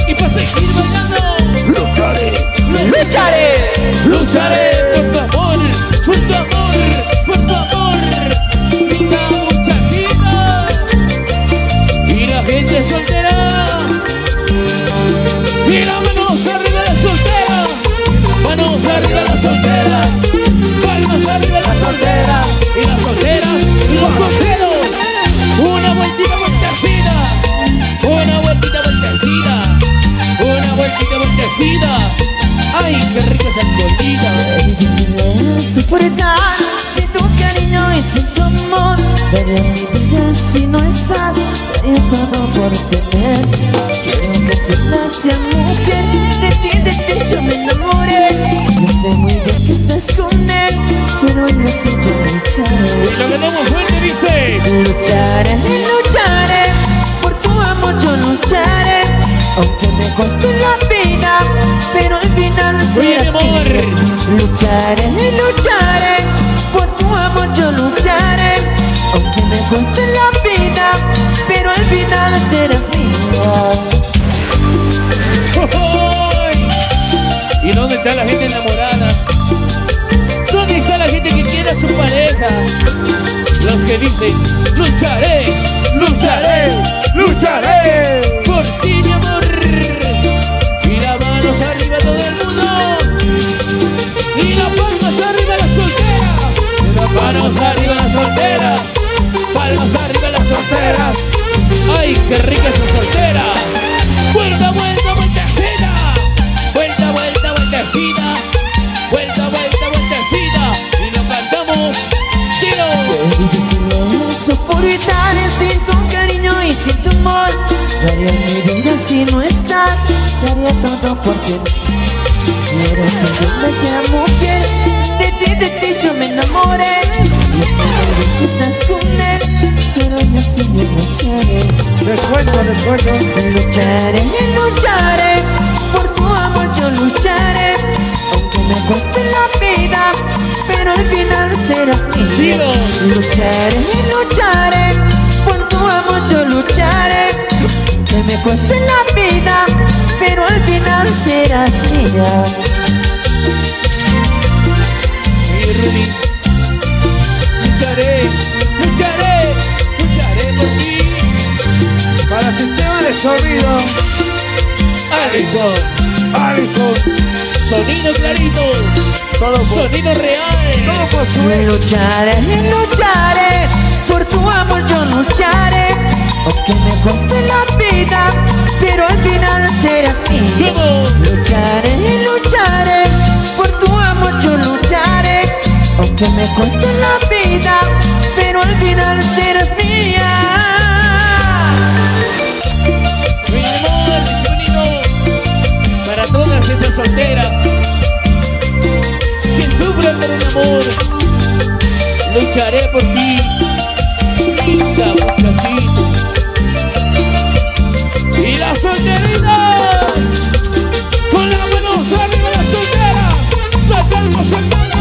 Y para seguir bailando, lucharé, lucharé, lucharé por tu amor, por tu amor, por tu amor. Vida muchachita y la gente soltera. Y las manos arriba la soltera, manos arriba la soltera, palmas arriba la soltera, y las solteras y los solteros. Una vueltita vueltecida, una vueltita vueltecida, una vueltita vueltecida. Ay, qué rica esa escondida. Soportar sin tu cariño y sin tu amor. Daría mi vida si no estás, daría todo por tener. Quiero que entiendas, sea mujer, de ti yo me enamoré. Yo sé muy bien que estás con él, pero yo sé que lucharé. Y lo que damos fuerte dice: lucharé, lucharé, por tu amor yo lucharé. Aunque me cueste la vida, pero al final serás mío. Lucharé, lucharé, por tu amor yo lucharé. Aunque me cueste la vida, pero al final serás mío. ¿Y dónde está la gente enamorada? ¿Dónde está la gente que quiere a su pareja? Los que dicen: lucharé, lucharé, lucharé por ti, mi amor. Y las manos arriba todo el mundo, y las palmas arriba las solteras, manos arriba las solteras, palmas arriba las solteras. Ay, qué rica esa soltera. Vuelta, vuelta, vueltecita, vuelta, vuelta, vueltecita, vuelta, vuelta, vueltecita. Y nos cantamos, tiro. Soportar sin tu cariño y sin tu amor. Daría mi vida si no estás, daría todo por ti. Quiero que entiendas, sea mujer, de ti yo me enamoré. Yo sé muy bien que estás con él, pero yo sí me lucharé. recuerdo. Lucharé, lucharé, por tu amor yo lucharé. Aunque me cueste la vida, pero al final serás mío. Lucharé, lucharé, por tu amor yo lucharé. Que me cueste la vida, pero al final serás mía. Hey, Rudy, lucharé, lucharé, lucharé por ti. Para Sistema de Sonido, Alison, Alison, sonido clarito, todo por, sonido real. todo por su Lucharé, lucharé, por tu amor yo lucharé. Aunque me cueste la vida, pero al final serás mío. Lucharé, lucharé, por tu amor yo lucharé. Aunque me cueste la vida, pero al final serás mía. Mi amor, sonido para todas esas solteras que sufren por un amor. Lucharé por ti, linda muchachita. Y las solteritas, con las manos arriba las solteras, saltando, saltando,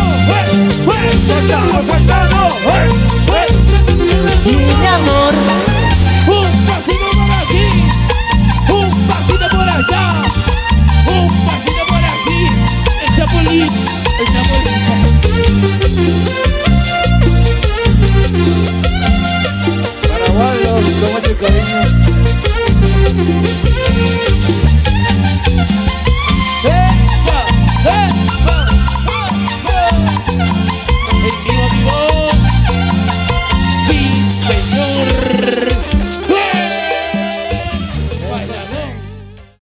saltando, saltando, Mi amor, un pasito por aquí, un pasito por allá, un pasito por aquí, el chapulín, el chapulín. para Waldo, con mucho cariño.